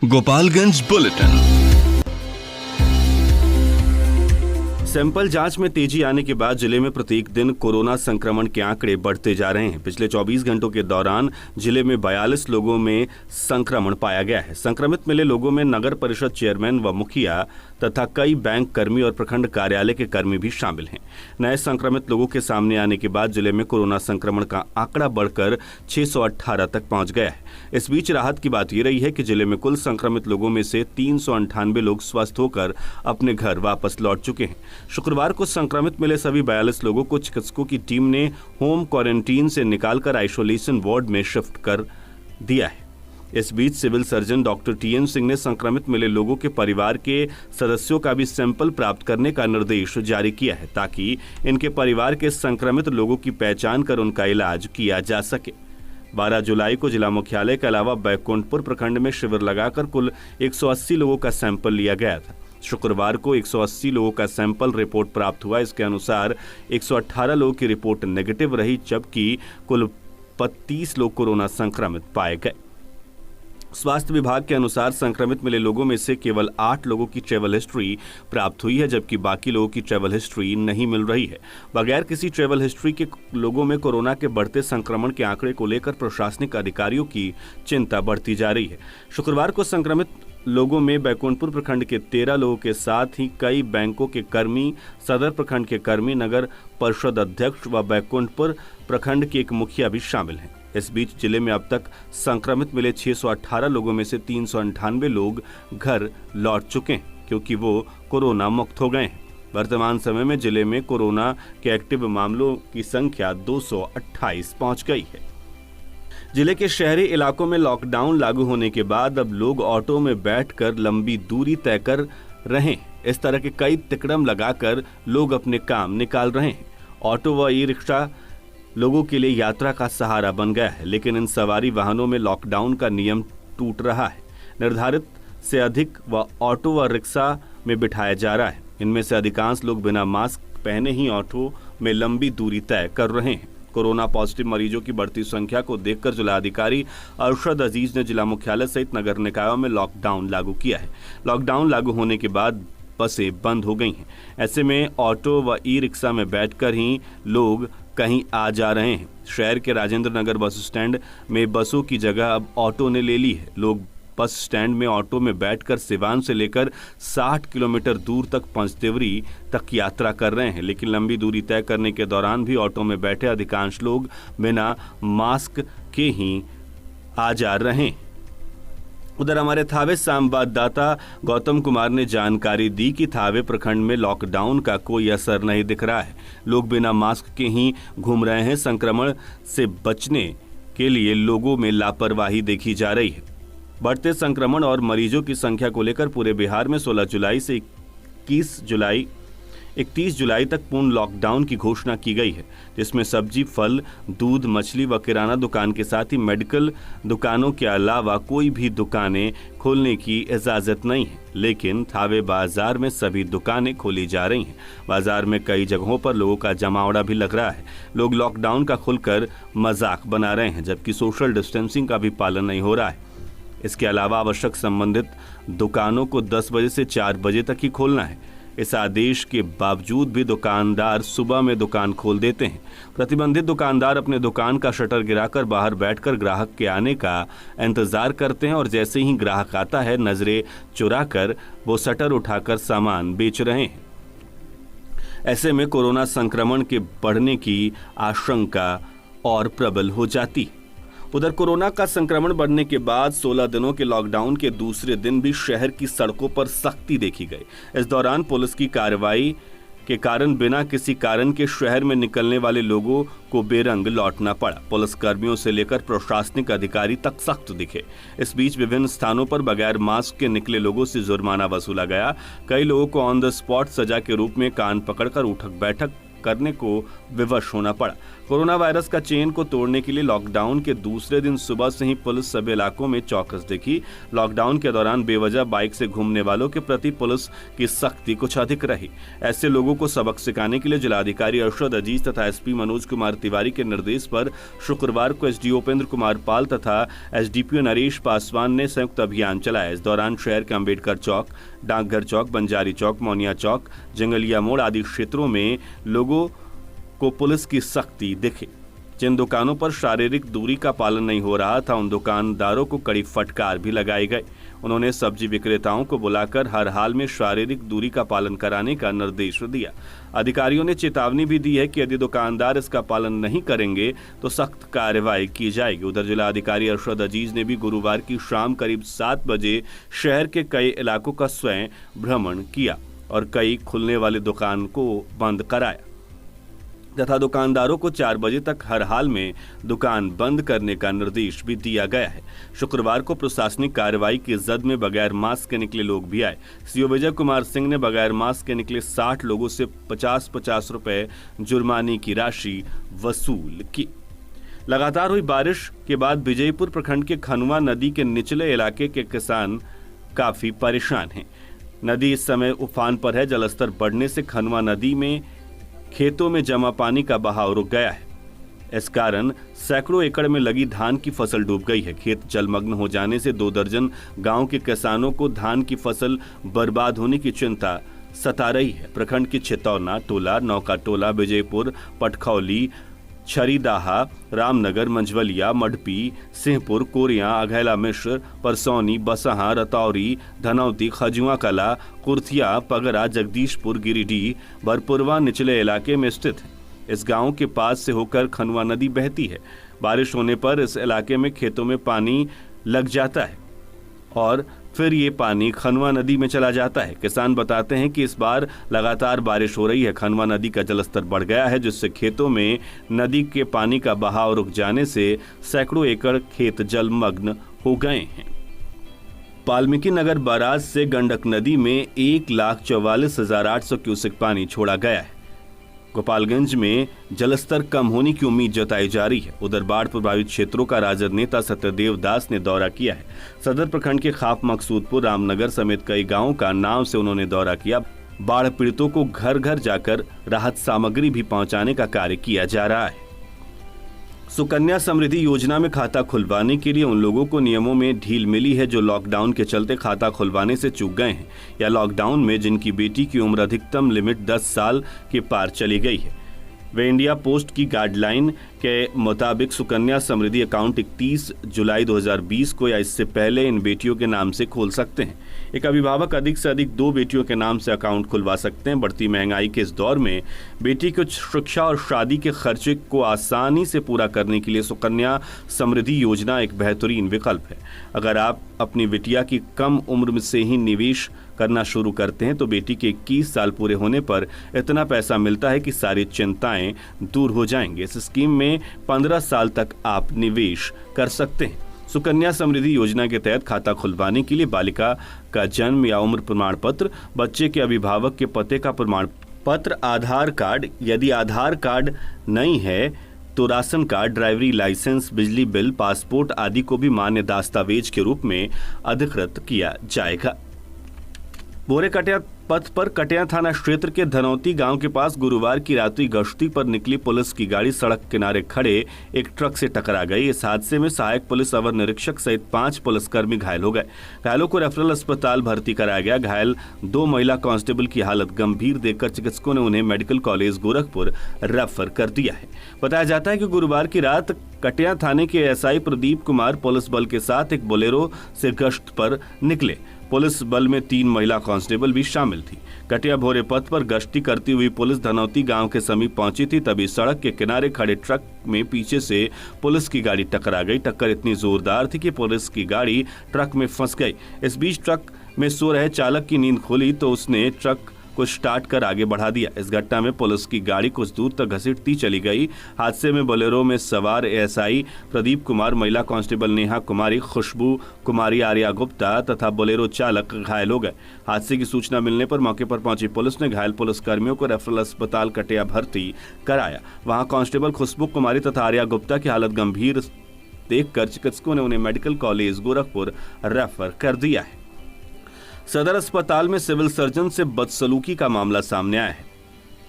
Gopalganj bulletin. Sample जांच में तेजी आने के बाद जिले में प्रत्येक दिन कोरोना संक्रमण के आंकड़े बढ़ते जा रहे हैं। पिछले 24 घंटों के दौरान जिले में 42 लोगों में संक्रमण पाया गया है। संक्रमित मिले लोगों में नगर परिषद चेयरमैन व मुखिया तथा कई बैंक कर्मी और प्रखंड कार्यालय के कर्मी भी शामिल हैं। नए संक्रमित लोगों के सामने आने के बाद जिले में कोरोना संक्रमण का आंकड़ा बढ़कर 618 तक पहुंच गया है। इस बीच राहत की बात यह रही है कि जिले में कुल संक्रमित लोगों में से 398 लोग स्वस्थ होकर अपने घर वापस लौट चुके हैं। शुक्रवार को संक्रमित मिले सभी 42 लोगों को चिकित्सकों की टीम ने होम क्वारंटीन से निकालकर आइसोलेशन वार्ड में शिफ्ट कर दिया है। इस बीच civil surgeon doctor T N Singh ने संक्रमित मिले लोगों के परिवार के सदस्यों का भी सैंपल प्राप्त करने का निर्देश जारी किया है ताकि इनके परिवार के संक्रमित लोगों की पहचान कर उनका इलाज किया जा सके। 12 जुलाई को जिला मुख्यालय के अलावा बैकुंठपुर प्रखंड में शिविर लगाकर कुल 180 लोगों का सैंपल लिया गया था। शुक्रवार को 180 लोगों का सैंपल रिपोर्ट प्राप्त हुआ। इसके अनुसार 118 लोगों की रिपोर्ट नेगेटिव रही, जबकि कुल 32 लोग कोरोना संक्रमित पाए गए। स्वास्थ्य विभाग के अनुसार संक्रमित मिले लोगों में से केवल 8 लोगों की ट्रैवल हिस्ट्री प्राप्त हुई है, जबकि बाकी लोगों की ट्रैवल हिस्ट्री नहीं मिल रही है। बगैर किसी ट्रैवल हिस्ट्री के लोगों में कोरोना के बढ़ते संक्रमण के आंकड़े को लेकर प्रशासनिक अधिकारियों की चिंता बढ़ती जा रही है। शुक्रवार को संक्रमित लोगों में बैकुंठपुर प्रखंड के 13 लोगों के साथ ही कई बैंकों के कर्मी, सदर प्रखंड के कर्मी, नगर परिषद अध्यक्ष व बैकुंठपुर प्रखंड के एक मुखिया भी शामिल हैं। इस बीच जिले में अब तक संक्रमित मिले 618 लोगों में से 398 लोग घर लौट चुके हैं, क्योंकि वो कोरोना मुक्त हो गए हैं। वर्तमान समय में जिले में कोरोना के एक्टिव मामलों की संख्या 228 पहुंच गई है। जिले के शहरी इलाकों में लॉकडाउन लागू होने के बाद अब लोग ऑटो में बैठकर लंबी दूरी तय कर रहे हैं। इस तरह के कई तिकड़म लगाकर लोग अपने काम निकाल रहे हैं। ऑटो व ई रिक्शा लोगों के लिए यात्रा का सहारा बन गया है, लेकिन इन सवारी वाहनों में लॉकडाउन का नियम टूट रहा है। निर्धारित से अधिक व ऑटो व रिक्शा में बिठाया जा रहा है। इनमें से अधिकांश लोग बिना मास्क पहने ही ऑटो में लंबी दूरी तय कर रहे हैं। कोरोना पॉजिटिव मरीजों की बढ़ती संख्या को देखकर जिलाधिकारी अरशद अजीज ने जिला मुख्यालय सहित नगर निकायों में लॉकडाउन लागू किया है। लॉकडाउन लागू होने के बाद बसें बंद हो गई हैं। ऐसे में ऑटो व ई रिक्शा में बैठकर ही लोग कहीं आ जा रहे हैं। शहर के राजेंद्र नगर बस स्टैंड में बसों की जगह अब ऑटो ने ले ली है। लोग बस स्टैंड में ऑटो में बैठकर सिवान से लेकर 60 किलोमीटर दूर तक पंचदेवरी तक यात्रा कर रहे हैं, लेकिन लंबी दूरी तय करने के दौरान भी ऑटो में बैठे अधिकांश लोग बिना मास्क के ही आ जा रहे हैं। उधर हमारे थावे संवाददाता गौतम कुमार ने जानकारी दी कि थावे प्रखंड में लॉकडाउन का कोई असर नहीं दिख रहा है। लोग बिना मास्क के ही घूम रहे हैं। संक्रमण से बचने के लिए लोगों में लापरवाही देखी जा रही है। बढ़ते संक्रमण और मरीजों की संख्या को लेकर पूरे बिहार में 16 जुलाई से 31 जुलाई तक पूर्ण लॉकडाउन की घोषणा की गई है, जिसमें सब्जी, फल, दूध, मछली व किराना दुकान के साथ ही मेडिकल दुकानों के अलावा कोई भी दुकानें खोलने की इजाजत नहीं है। लेकिन थावे बाजार में सभी दुकानें खोली जा रही हैं। बाजार में कई जगहों पर लोगों का जमावड़ा भी लग रहा है। लोग लॉकडाउन का खुलकर मजाक बना रहे हैं, जबकि सोशल डिस्टेंसिंग का भी पालन नहीं हो रहा है। इसके अलावा आवश्यक संबंधित दुकानों को 10 बजे से 4 बजे तक ही खोलना है। इस आदेश के बावजूद भी दुकानदार सुबह में दुकान खोल देते हैं। प्रतिबंधित दुकानदार अपने दुकान का शटर गिराकर बाहर बैठकर ग्राहक के आने का इंतजार करते हैं और जैसे ही ग्राहक आता है, नजरें चुराकर वो शटर उठाकर सामान बेच रहे हैं। ऐसे में कोरोना संक्रमण के बढ़ने की आशंका और प्रबल हो जाती। उधर कोरोना का संक्रमण बढ़ने के बाद 16 दिनों के लॉकडाउन के दूसरे दिन भी शहर की सड़कों पर सख्ती देखी गई। इस दौरान पुलिस की कार्रवाई के कारण बिना किसी कारण के शहर में निकलने वाले लोगों को बेरंग लौटना पड़ा। पुलिस कर्मियों से लेकर प्रशासनिक अधिकारी तक सख्त दिखे। इस बीच विभिन्न स्थानों पर बगैर मास्क के निकले लोगों से जुर्माना वसूला गया। कई लोगों को ऑन द स्पॉट सजा के रूप में कान पकड़कर उठक बैठक करने को विवश होना पड़ा। कोरोना वायरस का चेन को तोड़ने के लिए लॉकडाउन के दूसरे दिन सुबह से ही पुलिस सभी इलाकों में चौकस दिखी। लॉकडाउन के दौरान बेवजह बाइक से घूमने वालों के प्रति पुलिस की सख्ती कुछ अधिक रही। ऐसे लोगों को सबक सिखाने के लिए जिलाधिकारी अरशद अजीज तथा एसपी मनोज कुमार तिवारी के निर्देश पर शुक्रवार को एसडीओ उपेंद्र कुमार पाल तथा एसडीपीओ नरेश पासवान ने संयुक्त अभियान चलाया। इस दौरान शहर के अम्बेडकर चौक, डाकघर चौक, बंजारी चौक, मौनिया चौक, जंगलिया मोड़ आदि क्षेत्रों में लोगों को पुलिस की सख्ती दिखी। जिन दुकानों पर शारीरिक दूरी का पालन नहीं हो रहा था उन दुकानदारों को कड़ी फटकार भी लगाई गई। उन्होंने सब्जी विक्रेताओं को बुलाकर हर हाल में शारीरिक दूरी का पालन कराने का निर्देश दिया। अधिकारियों ने चेतावनी भी दी है कि यदि दुकानदार इसका पालन नहीं करेंगे तो सख्त कार्रवाई की जाएगी। उधर जिलाधिकारी अरशद अजीज ने भी गुरुवार की शाम करीब 7 बजे शहर के कई इलाकों का स्वयं भ्रमण किया और कई खुलने वाली दुकान को बंद कराया तथा दुकानदारों को 4 बजे तक हर हाल में दुकान बंद करने का निर्देश भी दिया गया है। शुक्रवार को प्रशासनिक कार्रवाई की जद में बगैर मास्क के निकले लोग भी आए। सीओ विजय कुमार सिंह ने बगैर मास्क के निकले 60 लोगों से 50-50 रुपए जुर्माने की राशि वसूल की। लगातार हुई बारिश के बाद विजयपुर प्रखंड के खनुआ नदी के निचले इलाके के किसान काफी परेशान हैं। नदी इस समय उफान पर है। जलस्तर बढ़ने से खनुआ नदी में खेतों में जमा पानी का बहाव रुक गया है। इस कारण सैकड़ों एकड़ में लगी धान की फसल डूब गई है। खेत जलमग्न हो जाने से 2 दर्जन गांव के किसानों को धान की फसल बर्बाद होने की चिंता सता रही है। प्रखंड की छितौना टोला, नौका टोला, विजयपुर, पटखौली, छरीदाहा, रामनगर, मंझवलिया, मडपी, सिंहपुर, कोरिया, अघैला मिश्र, परसौनी, बसहा, रतौरी, धनौती, खजुआ कला, कुर्थिया, पगरा, जगदीशपुर, गिरिडीह, बरपुरवा निचले इलाके में स्थित है। इस गांव के पास से होकर खनुआ नदी बहती है। बारिश होने पर इस इलाके में खेतों में पानी लग जाता है और फिर ये पानी खनुआ नदी में चला जाता है। किसान बताते हैं कि इस बार लगातार बारिश हो रही है। खनुआ नदी का जलस्तर बढ़ गया है जिससे खेतों में नदी के पानी का बहाव रुक जाने से सैकड़ों एकड़ खेत जलमग्न हो गए हैं। वाल्मीकि नगर बैराज से गंडक नदी में 1,44,800 क्यूसेक पानी छोड़ा गया है। गोपालगंज में जलस्तर कम होने की उम्मीद जताई जा रही है। उधर बाढ़ प्रभावित क्षेत्रों का राजद नेता सत्यदेव दास ने दौरा किया है। सदर प्रखंड के खाप मकसूदपुर, रामनगर समेत कई गांवों का नाव से उन्होंने दौरा किया। बाढ़ पीड़ितों को घर घर जाकर राहत सामग्री भी पहुंचाने का कार्य किया जा रहा है। सुकन्या समृद्धि योजना में खाता खुलवाने के लिए उन लोगों को नियमों में ढील मिली है जो लॉकडाउन के चलते खाता खुलवाने से चूक गए हैं या लॉकडाउन में जिनकी बेटी की उम्र अधिकतम लिमिट 10 साल के पार चली गई है। वे इंडिया पोस्ट की गाइडलाइन के मुताबिक सुकन्या समृद्धि अकाउंट 31 जुलाई 2020 को या इससे पहले इन बेटियों के नाम से खोल सकते हैं। एक अभिभावक अधिक से अधिक 2 बेटियों के नाम से अकाउंट खुलवा सकते हैं। बढ़ती महंगाई के इस दौर में बेटी की शिक्षा और शादी के खर्चे को आसानी से पूरा करने के लिए सुकन्या समृद्धि योजना एक बेहतरीन विकल्प है। अगर आप अपनी बिटिया की कम उम्र से ही निवेश करना शुरू करते हैं तो बेटी के 21 साल पूरे होने पर इतना पैसा मिलता है कि सारी चिंताएं दूर हो जाएंगे। इस स्कीम में 15 साल तक आप निवेश कर सकते हैं। सुकन्या समृद्धि योजना के तहत खाता खुलवाने के लिए बालिका का जन्म या उम्र प्रमाण पत्र, बच्चे के अभिभावक के पते का प्रमाण पत्र, आधार कार्ड, यदि आधार कार्ड नहीं है तो राशन कार्ड, ड्राइवरी लाइसेंस, बिजली बिल, पासपोर्ट आदि को भी मान्य दस्तावेज के रूप में अधिकृत किया जाएगा। बोरे कटिया पथ पर कटिया थाना क्षेत्र के धनौती गांव के पास गुरुवार की रात्रि गश्ती पर निकली पुलिस की गाड़ी सड़क किनारे खड़े एक ट्रक से टकरा गई। इस हादसे में सहायक पुलिस अवर निरीक्षक सहित 5 पुलिसकर्मी घायल हो गए। घायलों को रेफरल अस्पताल भर्ती कराया गया। घायल 2 महिला कांस्टेबल की हालत गंभीर देखकर चिकित्सकों ने उन्हें मेडिकल कॉलेज गोरखपुर रेफर कर दिया है। बताया जाता है कि गुरुवार की रात कटिया थाने के एसआई प्रदीप कुमार पुलिस बल के साथ एक बोलेरो से गश्त पर निकले। पुलिस बल में 3 महिला कांस्टेबल भी शामिल थी। कटिया भोरे पथ पर गश्ती करती हुई पुलिस धनौती गांव के समीप पहुंची थी, तभी सड़क के किनारे खड़े ट्रक में पीछे से पुलिस की गाड़ी टकरा गई। टक्कर इतनी जोरदार थी कि पुलिस की गाड़ी ट्रक में फंस गई। इस बीच ट्रक में सो रहे चालक की नींद खुली तो उसने ट्रक को स्टार्ट कर आगे बढ़ा दिया। इस घटना में पुलिस की गाड़ी कुछ दूर तक घसीटती चली गई। हादसे में बोलेरो में सवार एएसआई प्रदीप कुमार, महिला कांस्टेबल नेहा कुमारी, खुशबू कुमारी, आर्या गुप्ता तथा बोलेरो चालक घायल हो गए। हादसे की सूचना मिलने पर मौके पर पहुंची पुलिस ने घायल पुलिसकर्मियों को रेफरल अस्पताल कटिया भर्ती कराया। वहां कांस्टेबल खुशबू कुमारी तथा आर्या गुप्ता की हालत गंभीर देखकर चिकित्सकों ने उन्हें मेडिकल कॉलेज गोरखपुर रेफर कर दिया है। सदर अस्पताल में सिविल सर्जन से बदसलूकी का मामला सामने आया है।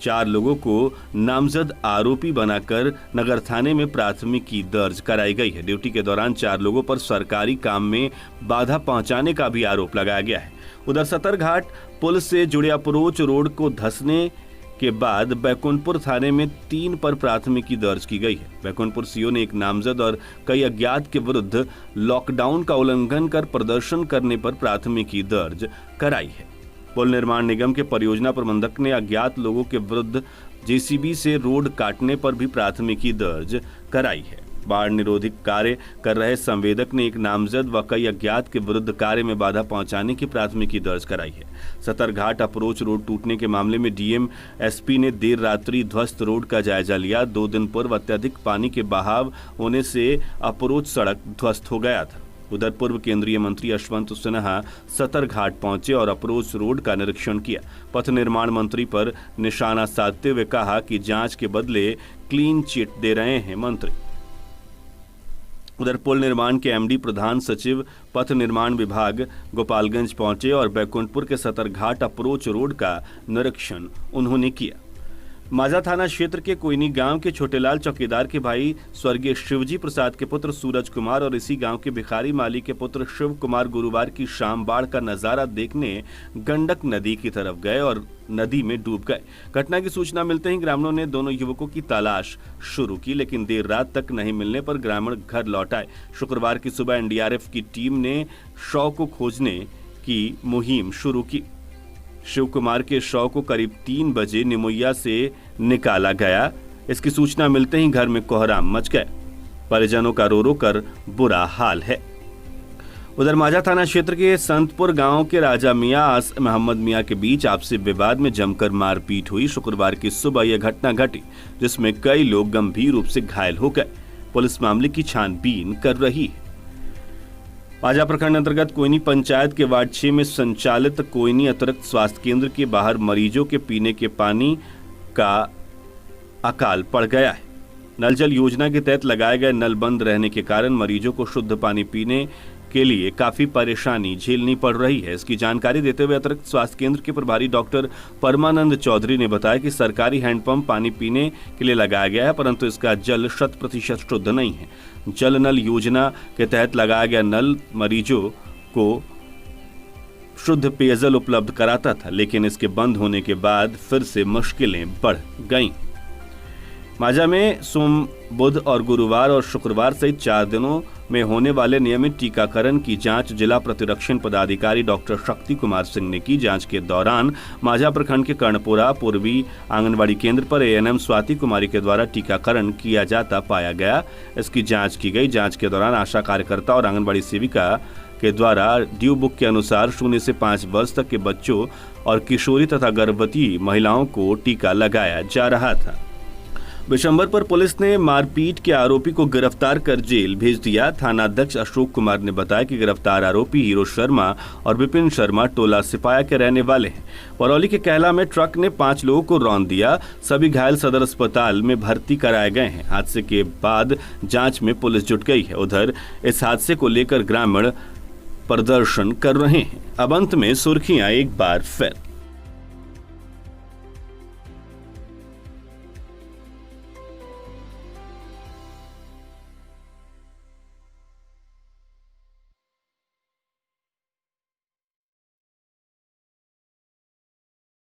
4 लोगों को नामजद आरोपी बनाकर नगर थाने में प्राथमिकी दर्ज कराई गई है। ड्यूटी के दौरान 4 लोगों पर सरकारी काम में बाधा पहुंचाने का भी आरोप लगाया गया है। उधर सतरघाट पुल से जुड़े अप्रोच रोड को धंसने के बाद बैकुंठपुर थाने में 3 पर प्राथमिकी दर्ज की गई है। बैकुंठपुर सीओ ने एक नामजद और कई अज्ञात के विरुद्ध लॉकडाउन का उल्लंघन कर प्रदर्शन करने पर प्राथमिकी दर्ज कराई है। पुल निर्माण निगम के परियोजना प्रबंधक ने अज्ञात लोगों के विरुद्ध जेसीबी से रोड काटने पर भी प्राथमिकी दर्ज कराई है। बाढ़ निरोधी कार्य कर रहे संवेदक ने एक नामजद व कई अज्ञात के विरुद्ध कार्य में बाधा पहुंचाने की प्राथमिकी दर्ज कराई है। सतरघाट अप्रोच रोड टूटने के मामले में डीएम एसपी ने देर रात्रि ध्वस्त रोड का जायजा लिया। 2 दिन पूर्व अत्यधिक पानी के बहाव होने से अप्रोच सड़क ध्वस्त हो गया था। उधर पूर्व केंद्रीय मंत्री यशवंत सिन्हा सतरघाट पहुंचे और अप्रोच रोड का निरीक्षण किया। पथ निर्माण मंत्री पर निशाना साधते हुए कहा कि जांच के बदले क्लीन चिट दे रहे हैं मंत्री। उधर पुल निर्माण के एमडी प्रधान सचिव पथ निर्माण विभाग गोपालगंज पहुंचे और बैकुंठपुर के सतरघाट अप्रोच रोड का निरीक्षण उन्होंने किया। माझा थाना क्षेत्र के कोयनी गांव के छोटेलाल चौकीदार के भाई स्वर्गीय शिवजी प्रसाद के पुत्र सूरज कुमार और इसी गांव के भिखारी माली के पुत्र शिव कुमार गुरुवार की शाम बाढ़ का नजारा देखने गंडक नदी की तरफ गए और नदी में डूब गए। घटना की सूचना मिलते ही ग्रामीणों ने दोनों युवकों की तलाश शुरू की, लेकिन देर रात तक नहीं मिलने पर ग्रामीण घर लौट आए। शुक्रवार की सुबह एनडीआरएफ की टीम ने शव को खोजने की मुहिम शुरू की। शिव कुमार के शव को करीब 3 बजे निमोइया से निकाला गया। इसकी सूचना मिलते ही घर में कोहराम मच गए। परिजनों का रो रो कर बुरा हाल है। उधर माझा थाना क्षेत्र के संतपुर गांव के राजा मियां मोहम्मद मियां के बीच आपसी विवाद में जमकर मारपीट हुई। शुक्रवार की सुबह यह घटना घटी जिसमें कई लोग गंभीर रूप से घायल हो गए। पुलिस मामले की छानबीन कर रही है। माझा प्रखंड अंतर्गत कोयनी पंचायत के वार्ड 6 में संचालित कोयनी अतिरिक्त स्वास्थ्य केंद्र के बाहर मरीजों के पीने के पानी का अकाल पड़ गया है। नल जल योजना के तहत लगाए गए नल बंद रहने के कारण मरीजों को शुद्ध पानी पीने के लिए काफी परेशानी झेलनी पड़ रही है। इसकी जानकारी देते हुए अतिरिक्त स्वास्थ्य केंद्र के प्रभारी डॉक्टर परमानंद चौधरी ने बताया कि सरकारी हैंडपंप पानी पीने के लिए लगाया गया है, परंतु इसका जल 100% शुद्ध नहीं है। जल नल योजना के तहत लगाया गया नल मरीजों को शुद्ध पेयजल उपलब्ध कराता था, लेकिन इसके बंद होने के बाद फिर से मुश्किलें बढ़ गईं। माझा में सोम, बुध और गुरुवार और शुक्रवार सहित 4 दिनों में होने वाले नियमित टीकाकरण की जांच जिला प्रतिरक्षण पदाधिकारी डॉक्टर शक्ति कुमार सिंह ने की। जांच के दौरान माझा प्रखंड के कर्णपुरा पूर्वी आंगनबाड़ी केंद्र पर एएनएम स्वाति कुमारी के द्वारा टीकाकरण किया जाता पाया गया। इसकी जांच की गई। जांच के दौरान आशा कार्यकर्ता और आंगनबाड़ी सेविका के द्वारा ड्यू बुक के अनुसार 0 से 5 वर्ष तक के बच्चों और किशोरी तथा गर्भवती महिलाओं को टीका लगाया जा रहा था। बिशंबर पर पुलिस ने मारपीट के आरोपी को गिरफ्तार कर जेल भेज दिया। थाना अध्यक्ष अशोक कुमार ने बताया कि गिरफ्तार आरोपी हीरो शर्मा और विपिन शर्मा टोला सिपाया के रहने वाले हैं। बरौली के कहला में ट्रक ने 5 लोगों को रौंद दिया। सभी घायल सदर अस्पताल में भर्ती कराए गए हैं। हादसे के बाद जांच में पुलिस जुट गई है। उधर इस हादसे को लेकर ग्रामीण प्रदर्शन कर रहे हैं। अब अंत में सुर्खियां एक बार फिर।